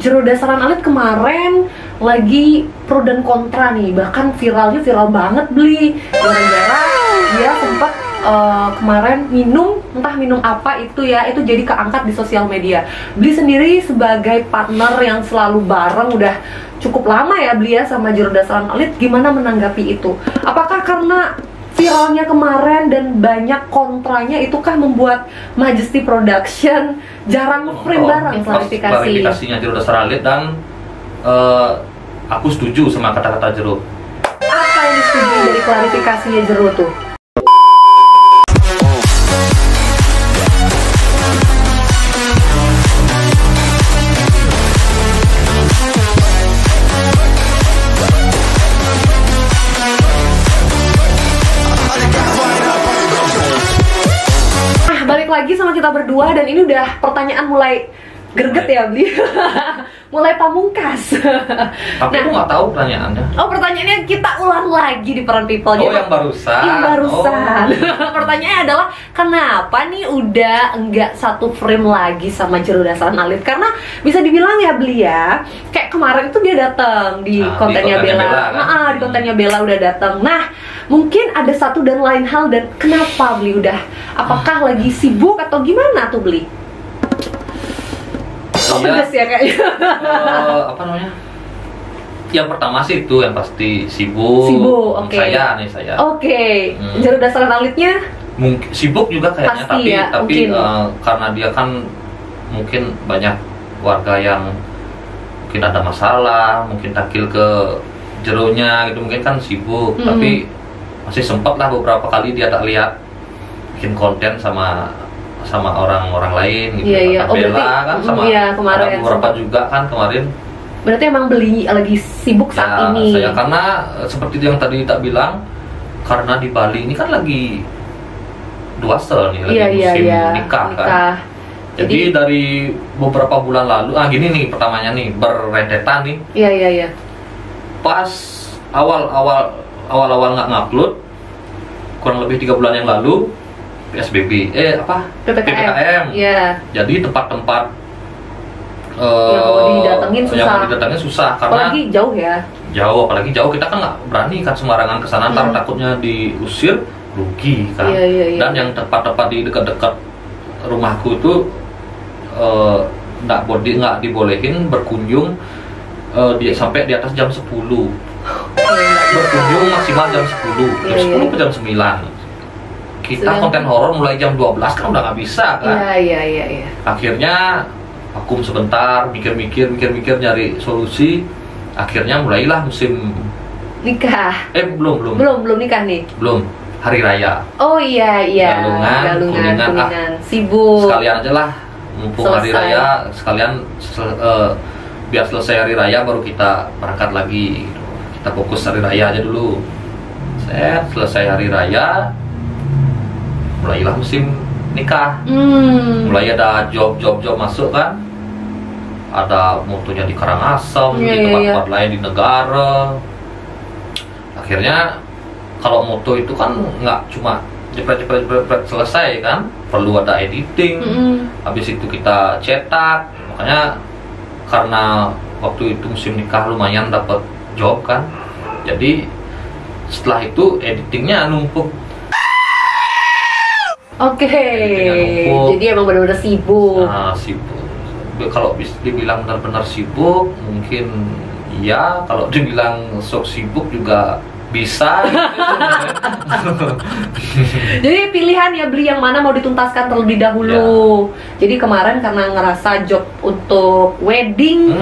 Jero Dasaran Alit kemarin lagi pro dan kontra nih, bahkan viral banget Bli, gara-gara dia sempat kemarin entah minum apa itu ya, itu jadi keangkat di sosial media. Bli sendiri sebagai partner yang selalu bareng udah cukup lama ya Bli ya sama Jero Dasaran Alit, gimana menanggapi itu? Apakah karena viralnya kemarin dan banyak kontranya itukah membuat Majesty Production jarang nge-frame bareng klarifikasinya Jero Dasaran Alit, dan aku setuju sama kata-kata Jero. Apa yang disetujui dari klarifikasinya Jero tuh? Lagi sama kita berdua, dan ini udah pertanyaan mulai greget ya Bli. Mulai pamungkas. Tapi aku nggak tahu pertanyaannya. Oh, pertanyaannya kita ulang lagi di Peran People. Oh, yang barusan. Yang barusan. Pertanyaannya adalah kenapa nih udah enggak satu frame lagi sama Jero Dasaran Alit? Karena bisa dibilang ya Bli ya, kayak kemarin itu dia datang di kontennya Bella. Di kontennya Bella udah datang. Nah, mungkin ada satu dan lain hal, dan kenapa Bli udah? Apakah lagi sibuk atau gimana tuh Bli? Pedas ya kayaknya. Apa namanya? Yang pertama sih itu yang pasti sibuk. Oke. Saya. Oke. Jero Dasaran Alitnya? Mungkin sibuk juga kayaknya, pasti tapi karena dia kan mungkin banyak warga yang mungkin ada masalah, mungkin takil ke Jeronya gitu, mungkin kan sibuk. Tapi masih sempat lah beberapa kali dia tak lihat bikin konten sama orang-orang lain gitu. Iya. Bella kan sama kemarin ada beberapa juga kan kemarin. Berarti emang Beli lagi sibuk saat ini. Saya karena seperti yang tadi tak bilang, karena di Bali ini kan lagi duasel nih, lagi musim nikah kan. Jadi dari beberapa bulan lalu, gini nih pertamanya nih, berrentetan nih. Iya. Pas awal nggak ngupload, kurang lebih 3 bulan yang lalu, PSBB, PPKM. Iya. Jadi tempat-tempat yang mau didatengin susah karena apalagi jauh ya. Apalagi jauh, kita kan nggak berani kan sembarangan kesana, ntar takutnya diusir, rugi kan. Iya. Dan yang tempat-tempat di dekat-dekat rumahku itu nggak dibolehin berkunjung sampai di atas jam 10. Berkunjung maksimal jam 10, jam 10 ke jam 9. Kita konten horor mulai jam 12 kan udah nggak bisa kan. Iya. Akhirnya vakum sebentar, mikir-mikir nyari solusi. Akhirnya mulailah musim nikah. Belum Nikah nih. Belum, hari raya. Oh iya. Kuningan. Sibuk. Sekalian aja lah, mumpung hari raya, sekalian biar selesai hari raya baru kita berangkat lagi gitu. Kita fokus hari raya aja dulu. Selesai hari raya, mulailah musim nikah. Mulai ada job masuk kan. Ada motonya di Karangasem, di tempat-tempat lain di negara. Akhirnya kalau moto itu kan nggak cuma jepret selesai kan, perlu ada editing. Habis itu kita cetak. Makanya karena waktu itu musim nikah lumayan dapat job kan, jadi setelah itu editingnya numpuk. Oke. Jadi emang benar-benar sibuk. Sibuk. Kalau dibilang benar-benar sibuk, mungkin iya. Kalau dibilang sok sibuk juga bisa. Jadi pilihan ya Beli yang mana mau dituntaskan terlebih dahulu. Jadi kemarin karena ngerasa job untuk wedding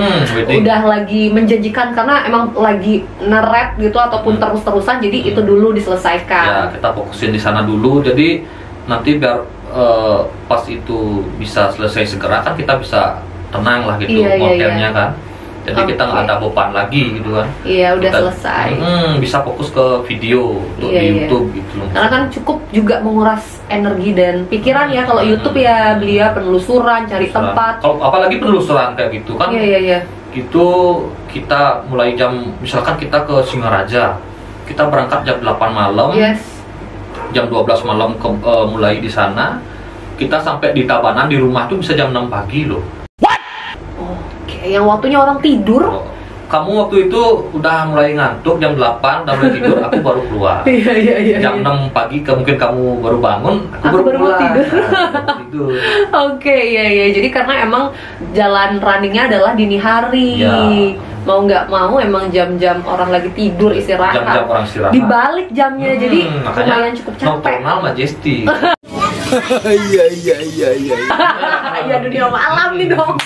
udah lagi menjanjikan, karena emang lagi neret gitu ataupun terus-terusan, jadi itu dulu diselesaikan. Ya, kita fokusin di sana dulu. Jadi nanti biar pas itu bisa selesai segera kan kita bisa tenang lah gitu kontennya kan. Jadi kita nggak ada beban lagi gitu kan. Iya, udah selesai. Bisa fokus ke video untuk di YouTube gitu loh. Karena kan cukup juga menguras energi dan pikiran ya. Kalau YouTube ya Beli penelusuran, cari tempat. Kalau apalagi penelusuran kayak gitu kan. Iya. Itu kita mulai misalkan kita ke Singaraja, kita berangkat jam 8 malam. Jam 12 malam mulai di sana, kita sampai di Tabanan di rumah tuh bisa jam 6 pagi loh. yang waktunya orang tidur. Kamu waktu itu udah mulai ngantuk jam 8, udah mulai tidur, aku baru keluar. Iya. Jam 6 pagi mungkin kamu baru bangun, aku baru mau keluar. tidur. Oke, iya. Jadi karena emang jalan runningnya adalah dini hari. Ya. Mau nggak mau emang jam-jam orang lagi tidur istirahat. Jam-jam orang istirahat. Dibalik jamnya, jadi lumayan cukup capek. Nocturnal Majesty. Iya. Iya, dunia malam nih dong.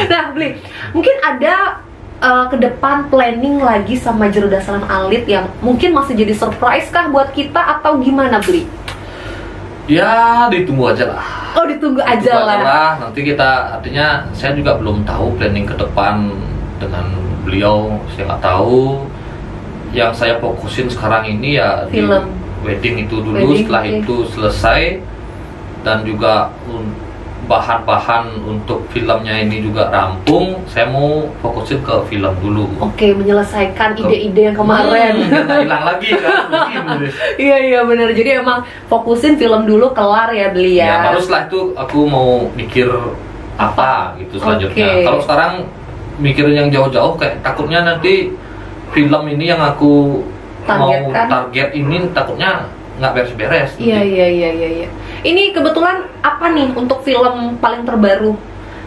Nah, Bli, mungkin ada ke depan planning lagi sama Cerdasan Alit yang mungkin masih jadi surprise kah buat kita atau gimana, Bli? Ya, ditunggu aja lah. Oh, ditunggu aja lah. Nanti kita, artinya saya juga belum tahu planning ke depan dengan beliau, saya nggak tahu. Yang saya fokusin sekarang ini ya film di wedding itu dulu, wedding, setelah itu selesai, dan juga bahan-bahan untuk filmnya ini juga rampung, saya mau fokusin ke film dulu. Oke, menyelesaikan ide-ide yang kemarin. Hilang lagi kan mungkin. Iya benar. Jadi emang fokusin film dulu, kelar ya, Beli ya. Ya, baru setelah itu aku mau mikir apa gitu selanjutnya. Kalau sekarang mikirin yang jauh-jauh, kayak takutnya nanti film ini yang aku mau target ini takutnya nggak beres-beres. Iya. Ini kebetulan apa nih untuk film paling terbaru?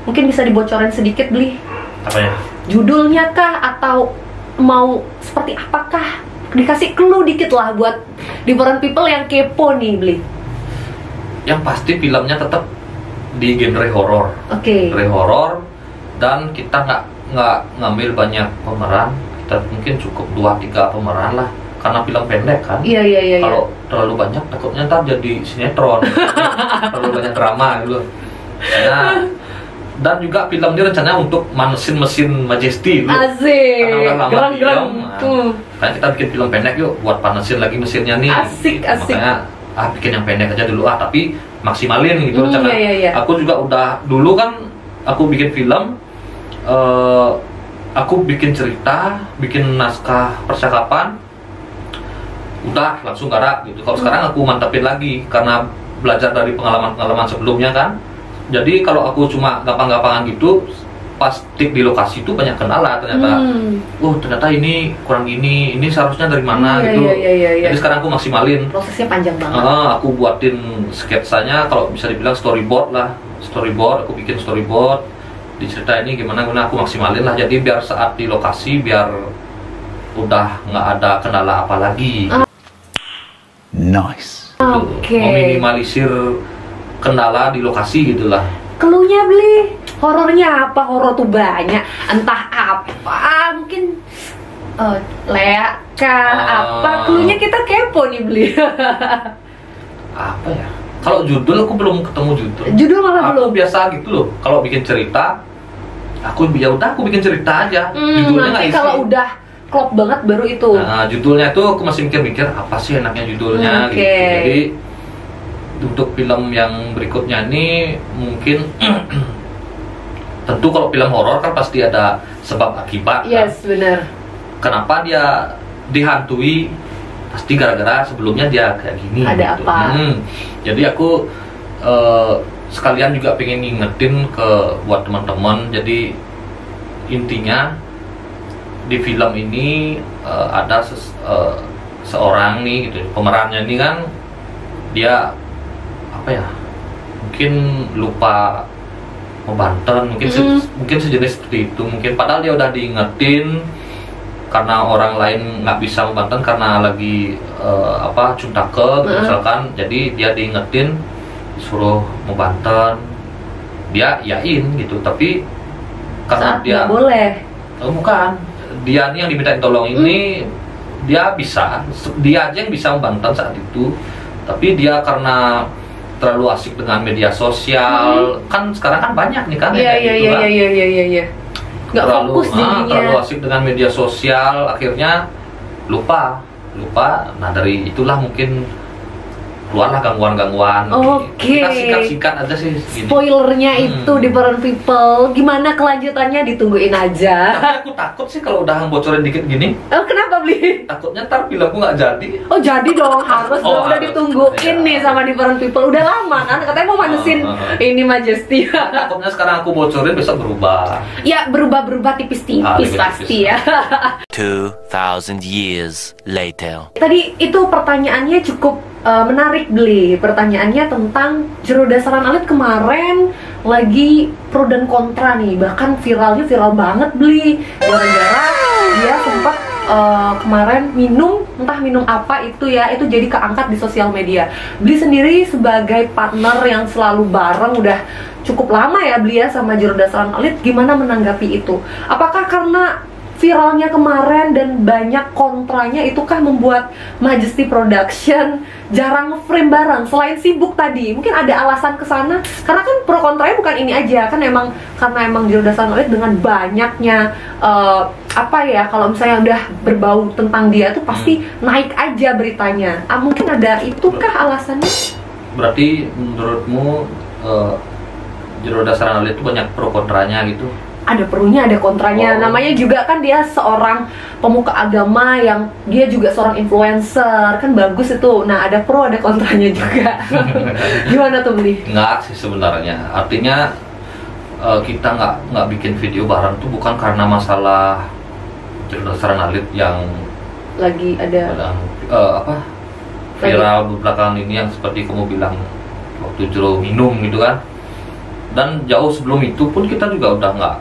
Mungkin bisa dibocorin sedikit, Bli? Apa ya? Judulnya kah atau mau seperti apakah? Dikasih clue dikit lah buat different people yang kepo nih, Bli. Yang pasti filmnya tetap di genre horor. Oke. Genre horor, dan kita nggak ngambil banyak pemeran. Kita mungkin cukup 2-3 pemeran lah. Karena film pendek kan. Iya. Kalau terlalu banyak takutnya ntar jadi sinetron. Terlalu banyak drama gitu. Nah, dan juga film ini rencananya untuk manesin mesin Majesty. Asik. Karena udah lama Gerang-gerang. Kan kita bikin film pendek yuk buat panesin lagi mesinnya nih. Asik. Makanya bikin yang pendek aja dulu tapi maksimalin gitu rencana. Iya. Aku juga udah dulu kan aku bikin film, aku bikin cerita, bikin naskah percakapan, udah langsung garap gitu. Kalau sekarang aku mantapin lagi karena belajar dari pengalaman-pengalaman sebelumnya kan. Jadi kalau aku cuma gampang-gampangan gitu, pas tik di lokasi itu banyak kendala ternyata. Ternyata ini kurang ini seharusnya dari mana gitu. Iya. Jadi sekarang aku maksimalin. Prosesnya panjang banget. Aku buatin sketsanya, kalau bisa dibilang storyboard lah. Storyboard, aku bikin storyboard di cerita ini gimana aku maksimalin lah. Jadi biar saat di lokasi biar udah nggak ada kendala apa lagi. Nice. Oke. Meminimalisir kendala di lokasi gitulah. Cluenya, Bli, horornya apa? Horor tuh banyak, entah apa, mungkin Lea kah, apa? Cluenya kita kepo nih, Bli. Apa ya? Kalau judul aku belum ketemu judul. Judul malah belum. Aku biasa gitu loh. Kalau bikin cerita, aku bikin cerita aja. Judulnya nggak isi. Kalau udah klop banget baru itu. Nah, judulnya tuh aku masih mikir apa sih enaknya judulnya gitu. Jadi untuk film yang berikutnya ini mungkin tentu kalau film horor kan pasti ada sebab akibat. Yes, kan? Benar. Kenapa dia dihantui? Pasti gara-gara sebelumnya dia kayak gini. Ada gitu. apa? Jadi aku sekalian juga pengen ngingetin buat teman-teman. Jadi intinya di film ini ada seorang nih gitu, pemerannya ini kan dia apa ya, mungkin lupa membanten, mungkin sejenis seperti itu, mungkin padahal dia udah diingetin karena orang lain nggak bisa membanten karena lagi cuntake gitu, misalkan. Jadi dia diingetin suruh membanten, dia yain gitu, tapi karena saat dia nggak boleh. Bukan, dia nih yang dimintain tolong ini dia aja yang bisa membantu saat itu, tapi dia karena terlalu asik dengan media sosial, kan sekarang kan banyak nih kan. Iya. Nggak fokus jadinya. Terlalu asik dengan media sosial, akhirnya lupa. Nah dari itulah mungkin keluarlah gangguan-gangguan. Oke. Kita sikat-sikat aja sih. Gini. Spoilernya itu di Parent People. Gimana kelanjutannya, ditungguin aja. Tapi aku takut sih kalau udah bocorin dikit gini. Oh, kenapa beli? Takutnya ntar filmku nggak jadi. Oh, jadi dong, harus Oh, dong. Udah harus. ditungguin Iya. nih sama di Parent People. Udah lama kan, katanya mau manusin ini Majesty. Takutnya sekarang aku bocorin besok berubah. Ya, berubah-berubah tipis-tipis Tipis-tipis. pasti ya. 2,000 years later. Tadi itu pertanyaannya cukup menarik, Bli. Pertanyaannya tentang Jero Dasaran Alit kemarin lagi pro dan kontra nih. Bahkan viral banget, Bli. Gara-gara dia sempat kemarin entah minum apa itu ya, itu jadi keangkat di sosial media. Bli sendiri sebagai partner yang selalu bareng udah cukup lama ya, Bli ya, sama Jero Dasaran Alit, gimana menanggapi itu? Apakah karena viralnya kemarin dan banyak kontranya itukah membuat Majesty Production jarang nge-frame bareng selain sibuk tadi? Mungkin ada alasan ke sana, karena kan pro kontranya bukan ini aja kan, karena emang Jero Dasaran Alit dengan banyaknya kalau misalnya udah berbau tentang dia tuh pasti naik aja beritanya. Mungkin ada itukah alasannya? Berarti menurutmu Jero Dasaran Alit itu banyak pro kontranya gitu? Ada perunya, ada kontranya. Namanya juga kan dia seorang pemuka agama yang dia juga seorang influencer, kan bagus itu. Nah, ada pro ada kontranya juga. Gimana tuh, Bli? Enggak sih sebenarnya. Artinya kita nggak bikin video bareng tuh bukan karena masalah Jero Dasaran Alit yang Lagi ada viral belakangan ini yang seperti kamu bilang waktu Jero minum gitu kan. Dan jauh sebelum itu pun kita juga udah nggak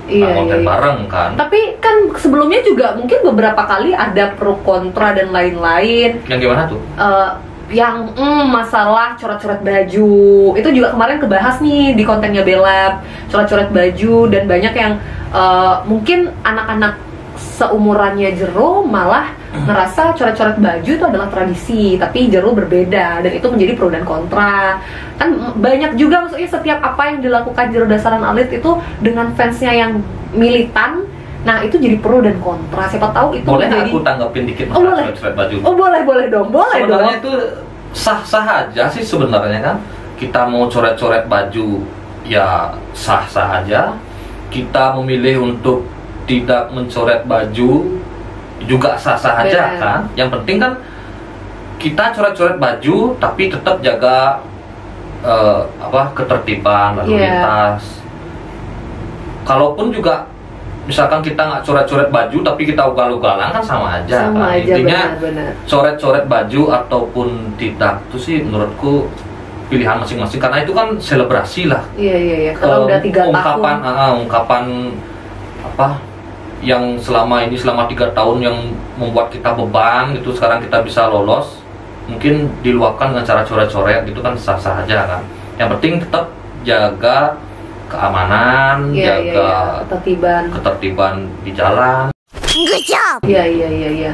konten bareng kan. Tapi kan sebelumnya juga mungkin beberapa kali ada pro kontra dan lain-lain. Yang gimana tuh? Yang masalah coret-coret baju itu juga kemarin kebahas nih di kontennya Belab, coret-coret baju, dan banyak yang mungkin anak-anak seumurannya Jero malah ngerasa coret-coret baju itu adalah tradisi, tapi Jero berbeda, dan itu menjadi pro dan kontra. Kan banyak juga, maksudnya setiap apa yang dilakukan Jero Dasaran Alit itu dengan fansnya yang militan, nah itu jadi pro dan kontra. Siapa tahu itu boleh menjadi... aku tanggapin dikit Oh, masalah boleh. coret-coret baju? Oh, boleh dong, boleh Sebenarnya dong. itu sah-sah aja sih sebenarnya kan. Kita mau coret-coret baju ya sah-sah aja. Kita memilih untuk tidak mencoret baju juga sah-sah aja Benar. kan. Yang penting kan kita coret-coret baju tapi tetap jaga ketertiban lalu lintas. Kalaupun juga misalkan kita nggak coret-coret baju tapi kita ugal-ugalan kan sama aja Sama kan. aja, Intinya benar. coret-coret baju ataupun tidak itu sih menurutku pilihan masing-masing, karena itu kan selebrasi lah. Iya. Kalau udah 3 tahun. Ungkapan apa yang selama 3 tahun yang membuat kita beban itu sekarang kita bisa lolos, mungkin diluapkan dengan cara coret-coret itu kan sah-sah aja kan. Yang penting tetap jaga keamanan, jaga ketertiban di jalan. Iya.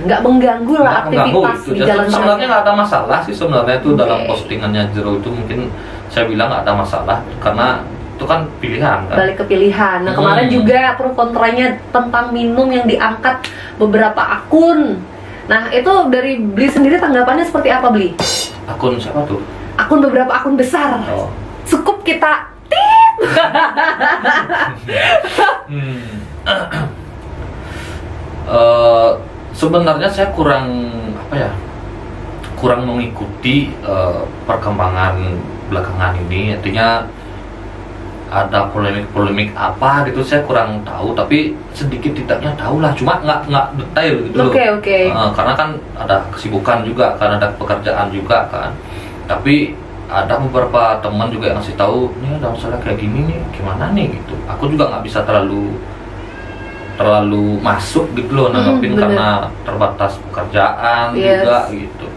Nggak mengganggu lah aktivitas Itu di jalan sebenarnya raya. nggak ada masalah sih sebenarnya itu. Dalam Oke. postingannya Jero itu mungkin saya bilang nggak ada masalah karena itu kan pilihan kan. Balik ke pilihan. Nah, kemarin juga pro kontranya tentang minum yang diangkat beberapa akun. Nah, itu dari Bli sendiri tanggapannya seperti apa, Bli? Akun siapa tuh? Beberapa akun besar. Oh. Cukup kita tip. Sebenarnya saya kurang mengikuti perkembangan belakangan ini. Artinya ada polemik apa gitu saya kurang tahu, tapi sedikit tidaknya tahu lah, cuma nggak detail gitu loh. Oke. Karena kan ada kesibukan juga, karena ada pekerjaan juga kan. Tapi ada beberapa teman juga yang ngasih tahu, ini ada masalah kayak gini nih, gimana nih gitu. Aku juga nggak bisa terlalu masuk gitu loh nanggepin karena terbatas pekerjaan juga gitu.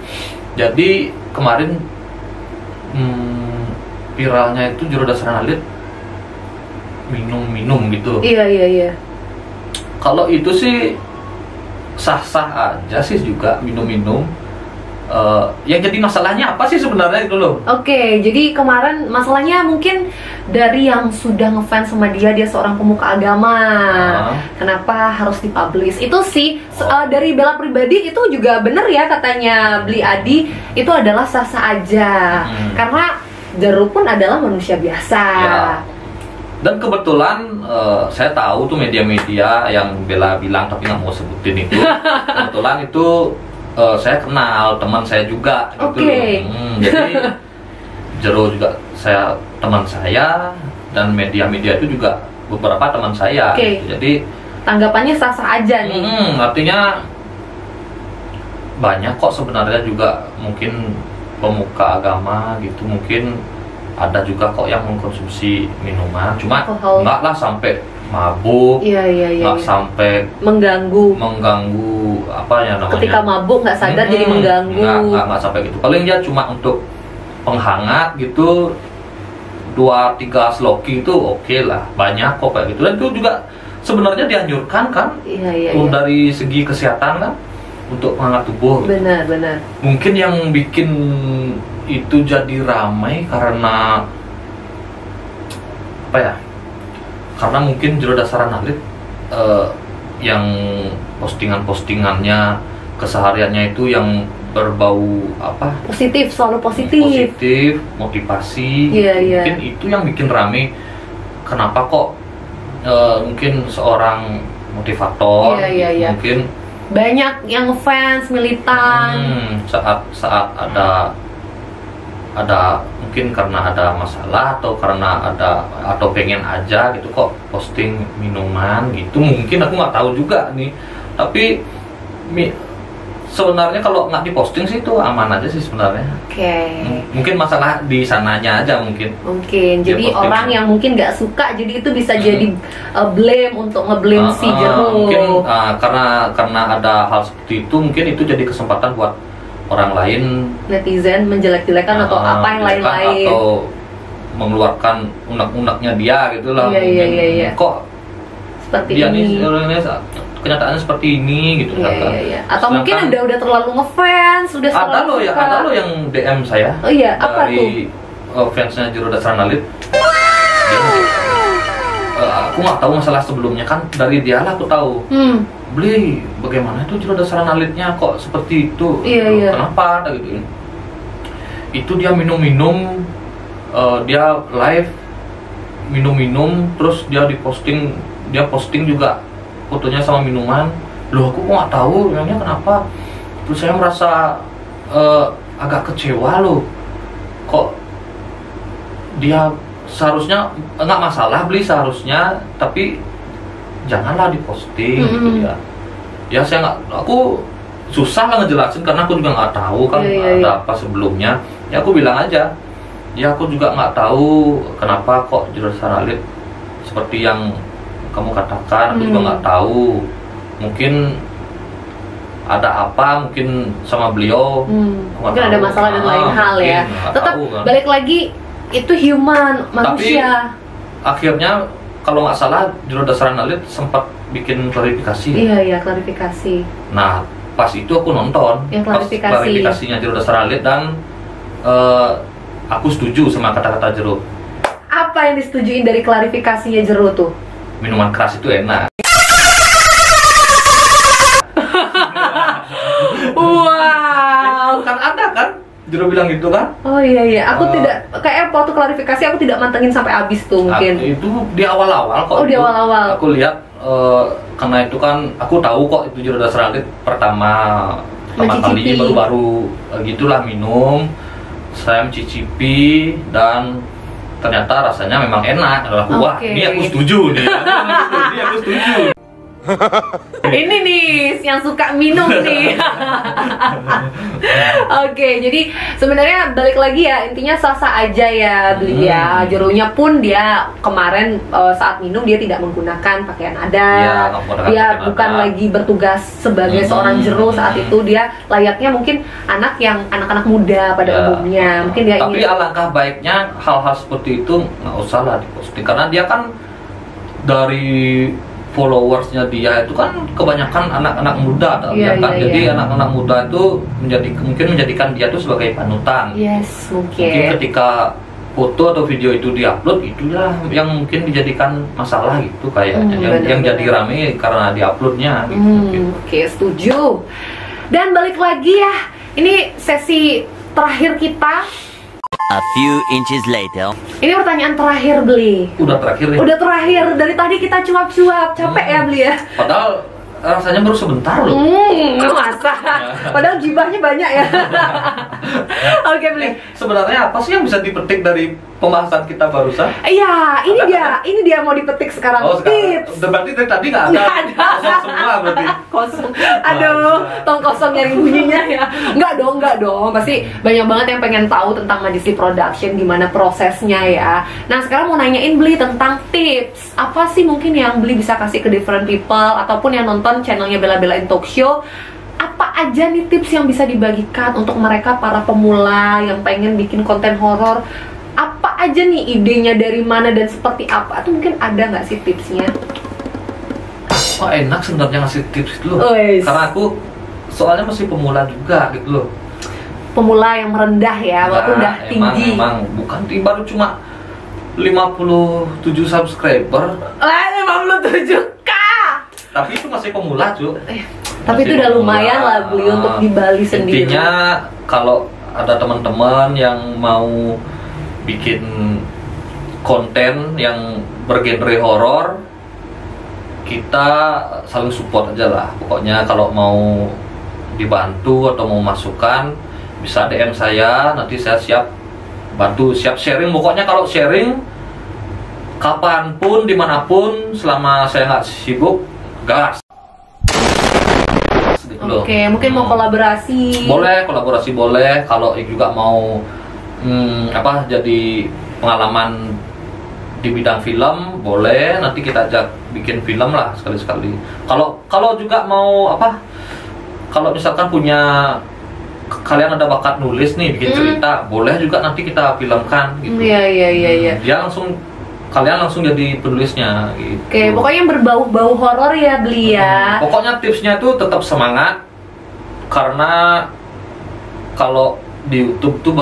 Jadi kemarin viralnya itu Jero Dasaran Alit minum gitu. Iya. Kalau itu sih sah-sah aja sih juga minum-minum. Yang jadi masalahnya apa sih sebenarnya itu loh? Oke, jadi kemarin masalahnya mungkin dari yang sudah ngefans sama dia seorang pemuka agama. Kenapa harus dipublish? Itu sih dari Bella pribadi itu juga bener ya katanya Bli Adi, itu adalah sah-sah aja. Karena Jero pun adalah manusia biasa. Ya. Dan kebetulan saya tahu tuh media-media yang Bella bilang tapi nggak mau sebutin itu. Kebetulan itu saya kenal teman saya juga gitu loh. Jadi Jero juga teman saya, dan media-media itu juga beberapa teman saya gitu. Jadi tanggapannya sah-sah aja nih. Artinya banyak kok sebenarnya juga mungkin pemuka agama gitu, mungkin ada juga kok yang mengkonsumsi minuman, cuma enggak lah sampai mabuk, nggak sampai mengganggu apa ya namanya, ketika mabuk nggak sadar jadi mengganggu, nggak sampai gitu. Paling dia cuma untuk penghangat gitu, 2-3 sloki itu oke lah, banyak kok kayak gitu. Dan itu juga sebenarnya dianjurkan kan, dari segi kesehatan kan, untuk penghangat tubuh. Benar. Mungkin yang bikin itu jadi ramai karena apa ya? Karena mungkin Jero Dasaran Alit yang postingannya kesehariannya itu yang berbau apa? Positif, selalu positif, motivasi. Mungkin itu yang bikin rame. Kenapa kok mungkin seorang motivator, mungkin banyak yang fans militan. Saat ada mungkin karena ada masalah atau pengen aja gitu kok posting minuman gitu, mungkin aku nggak tahu juga nih. Tapi sebenarnya kalau nggak diposting sih itu aman aja sih sebenarnya. Mungkin masalah di sananya aja mungkin jadi orang yang mungkin nggak suka, jadi itu bisa jadi blame untuk ngeblame si Jero. Mungkin karena ada hal seperti itu, mungkin itu jadi kesempatan buat orang lain, netizen menjelek-jelekan atau apa yang lain-lain, atau mengeluarkan unek-uneknya dia gitu lah. Kok seperti dia ini, kenyataannya seperti ini gitu. Atau mungkin udah terlalu ngefans, ada lo yang DM saya. Apa dari fansnya Jero Dasaran Alit. Aku nggak tahu masalah sebelumnya kan, dari dia lah aku tahu. Beli bagaimana itu Jero Dasaran Alitnya kok seperti itu? Kenapa gitu? Itu dia minum-minum, dia live minum-minum, terus dia posting juga fotonya sama minuman. Loh, aku nggak tahu memangnya kenapa. Terus saya merasa agak kecewa loh, kok dia seharusnya nggak masalah beli seharusnya, tapi janganlah diposting gitu ya. Aku susah lah ngejelasin karena aku juga nggak tahu kan ada apa sebelumnya. Ya aku bilang aja, ya aku juga nggak tahu kenapa kok Jero Dasaran Alit seperti yang kamu katakan. Aku juga nggak tahu, mungkin ada apa mungkin sama beliau, mungkin ada masalah dan lain hal ya. Tetap kan. Balik lagi, itu human, manusia. Tapi akhirnya kalau nggak salah Jero Dasaran Alit sempat bikin klarifikasi. Klarifikasi. Nah pas itu aku nonton klarifikasinya Jero Dasaran Alit, dan aku setuju sama kata-kata Jero. Apa yang disetujuin dari klarifikasinya Jero tuh? Minuman keras itu enak. Wow. Kan ada kan? Jero bilang gitu kan? Aku tidak, kayak waktu klarifikasi aku tidak mantengin sampai habis tuh mungkin. Itu di awal-awal kok. Di awal-awal. Aku lihat karena itu kan aku tahu kok itu Jero Dasaran Alit pertama kali baru-baru gitulah minum. Saya mencicipi dan ternyata rasanya memang enak. Wah, ini aku setuju nih. Ini aku setuju. Ini nih yang suka minum nih. Jadi sebenarnya balik lagi ya, intinya sah-sah aja ya beli ya. Jeronya pun dia kemarin saat minum dia tidak menggunakan pakaian adat. Dia bukan lagi bertugas sebagai seorang Jero saat itu. Dia layaknya mungkin anak-anak muda pada umumnya. Mungkin dia tapi alangkah baiknya hal-hal seperti itu nggak usah lah diposting, karena dia kan dari followersnya dia itu kan kebanyakan anak-anak muda kan. Jadi anak-anak muda itu mungkin menjadikan dia itu sebagai panutan. Yes, Mungkin ketika foto atau video itu diupload, itulah yang mungkin dijadikan masalah gitu kayaknya. Yang jadi rame karena diuploadnya. Oke, setuju. Dan balik lagi ya, ini sesi terakhir kita. A few inches later. Ini pertanyaan terakhir, Bli. Udah terakhir nih. Udah terakhir, dari tadi kita cuap-cuap, capek ya, Bli ya. Padahal rasanya baru sebentar loh. Masa? Padahal gibahnya banyak ya. Oke, Bli. Sebenarnya apa sih yang bisa dipetik dari pembahasan kita barusan? Iya, ini dia mau dipetik sekarang. Tips. Berarti dari tadi nggak ada. Kosong semua berarti. Kosong. Aduh, tong kosong nyari bunyinya ya. Enggak dong. Pasti banyak banget yang pengen tahu tentang Majesty Production, gimana prosesnya ya. Nah, sekarang mau nanyain Bli tentang tips. Apa sih mungkin yang Bli bisa kasih ke different people ataupun yang nonton channelnya Bella Bella in Talk Show? Apa aja nih tips yang bisa dibagikan untuk mereka para pemula yang pengen bikin konten horor? Apa aja nih idenya, dari mana dan seperti apa? Atau mungkin ada nggak sih tipsnya? Wah, enak sebenarnya ngasih tips dulu. Karena aku soalnya masih pemula juga gitu loh. Pemula yang merendah ya, walaupun udah tinggi. Emang bukan, baru cuma 57 subscriber. 57k. Tapi itu masih pemula, Cuk. Tapi itu udah lumayan lah Bli untuk di Bali sendiri. Intinya kalau ada teman-teman yang mau bikin konten yang bergenre horor, kita saling support aja lah. Pokoknya kalau mau dibantu atau mau masukan, bisa DM saya, nanti saya siap bantu, siap sharing. Pokoknya kalau sharing kapanpun, dimanapun, selama saya nggak sibuk, gas. Oke, mungkin mau kolaborasi. Boleh, kolaborasi boleh. Kalau juga mau jadi pengalaman di bidang film, boleh. Nanti kita ajak bikin film lah sekali-sekali. Kalau juga mau kalau misalkan kalian ada bakat nulis nih, bikin cerita, boleh juga nanti kita filmkan gitu. Iya. Kalian langsung jadi penulisnya gitu. Oke, pokoknya yang berbau-bau horor ya Bli ya. Pokoknya tipsnya tuh tetap semangat, karena kalau di YouTube tuh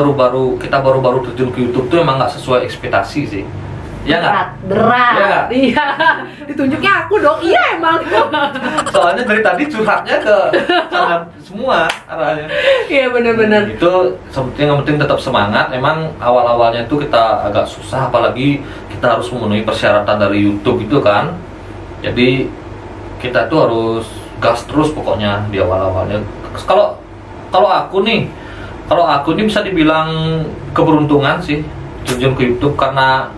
kita baru terjun ke YouTube tuh emang nggak sesuai ekspektasi sih. Ya berat. Iya. Ditunjuknya aku dong. Iya emang. Soalnya dari tadi curhatnya ke sana semua arahnya. Iya benar-benar. Itu yang penting tetap semangat. Emang awal-awalnya itu kita agak susah, apalagi kita harus memenuhi persyaratan dari YouTube itu kan. Jadi kita tuh harus gas terus pokoknya di awal-awalnya. Kalau aku nih bisa dibilang keberuntungan sih terjun ke YouTube, karena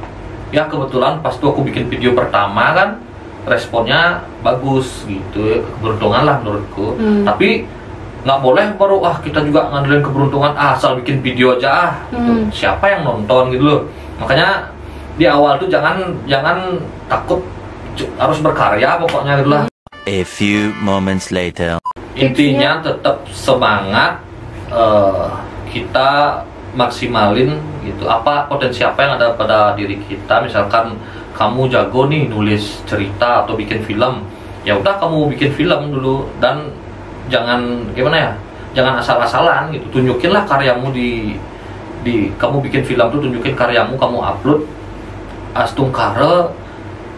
ya kebetulan pas tuh aku bikin video pertama kan responnya bagus gitu ya. Keberuntungan lah menurutku. Tapi nggak boleh baru kita juga ngandelin keberuntungan asal bikin video aja gitu. Siapa yang nonton gitu loh. Makanya di awal tuh jangan takut, harus berkarya pokoknya gitu lah. A few moments later. Intinya tetap semangat, kita maksimalin gitu potensi apa yang ada pada diri kita. Misalkan kamu jago nih nulis cerita atau bikin film, ya udah kamu bikin film dulu, dan jangan jangan asal-asalan gitu. Tunjukinlah karyamu di kamu bikin film tuh, tunjukin karyamu, kamu upload astungkare.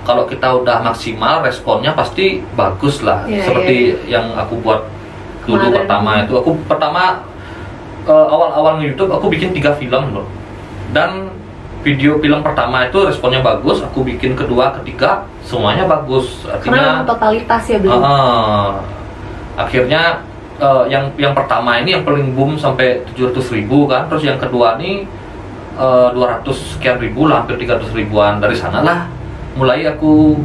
Kalau kita udah maksimal, responnya pasti bagus lah. Seperti yang aku buat dulu pertama itu. Aku pertama awal-awal YouTube aku bikin 3 film loh. Dan video film pertama itu responnya bagus, aku bikin kedua, ketiga semuanya bagus. Artinya karena totalitas ya belum. Akhirnya yang pertama ini yang paling boom sampai 700.000 kan. Terus yang kedua nih 200 sekian ribu lah, hampir 300 ribuan. Dari sanalah mulai aku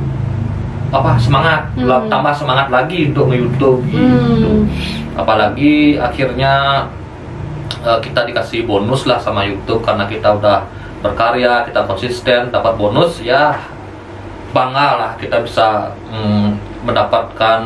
semangat, tambah semangat lagi untuk nge-YouTube gitu. Apalagi akhirnya kita dikasih bonus lah sama YouTube karena kita udah berkarya, kita konsisten, dapat bonus, ya bangga lah kita bisa mendapatkan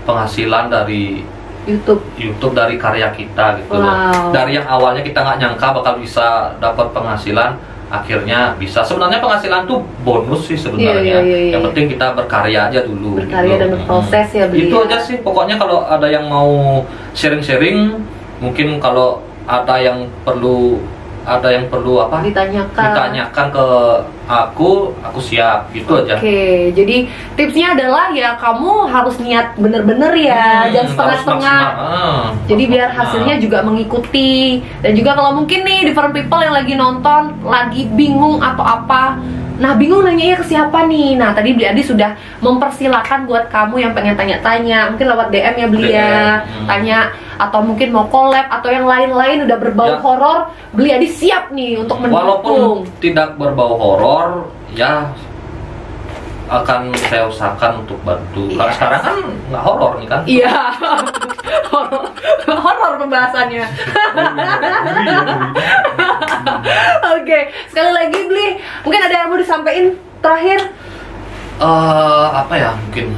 penghasilan dari YouTube dari karya kita gitu loh. Dari yang awalnya kita nggak nyangka bakal bisa dapat penghasilan, akhirnya bisa. Sebenarnya penghasilan tuh bonus sih sebenarnya. Iya. Yang penting kita berkarya aja dulu. Berkarya dan berproses ya beli. Itu aja sih. Pokoknya kalau ada yang mau sharing-sharing, mungkin kalau ada yang perlu apa? Ditanyakan ke aku siap. Gitu aja. Oke, jadi tipsnya adalah ya kamu harus niat bener-bener ya, jangan setengah-setengah. Jadi biar hasilnya juga mengikuti. Dan juga kalau mungkin nih different people yang lagi nonton lagi bingung atau apa, nah bingung nanyanya ke siapa nih? Nah tadi Beli Adi sudah mempersilahkan buat kamu yang pengen tanya-tanya, mungkin lewat DM ya Beli ya, tanya atau mungkin mau collab atau yang lain-lain udah berbau horor, Beli Adi siap nih untuk mendukung. Walaupun tidak berbau horor, ya akan saya usahakan untuk bantu. Karena sekarang kan nggak horor nih kan? Iya, horor pembahasannya. Oke, sekali lagi Beli, mungkin ada yang mau disampaikan terakhir? Apa ya, mungkin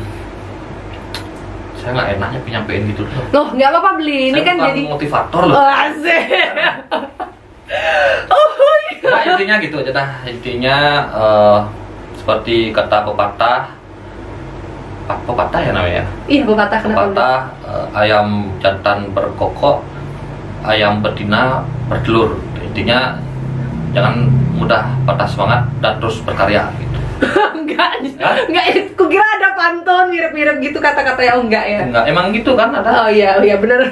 saya nggak enaknya nyampein gitu loh. Nggak apa-apa Beli, ini saya kan bukan jadi motivator loh. Asik. Nah, intinya gitu aja dah. Intinya seperti kata pepatah ya namanya. Iya, pepatah. Ayam jantan berkokok, ayam betina bertelur. Intinya jangan mudah patah semangat dan terus berkarya gitu. Enggak, kukira ada pantun mirip-mirip gitu kata-kata yang enggak ya. Enggak, emang gitu kan ada. Oh iya bener.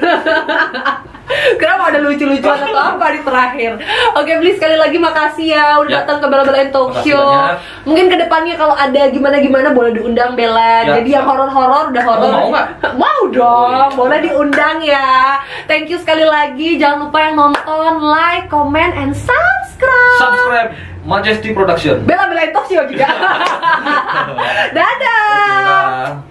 Kenapa ada lucu-lucuan atau apa di terakhir? Oke Beli, sekali lagi makasih ya udah datang ke Bela-Belain Talk Show. Mungkin kedepannya kalau ada gimana-gimana boleh diundang Bella. Jadi yang horor-horor udah horor. Mau nggak? Mau dong, boleh diundang ya. Thank you sekali lagi. Jangan lupa yang nonton, like, comment, and subscribe. Majesty Production. Bela-Belain Talk Show juga. Dadah.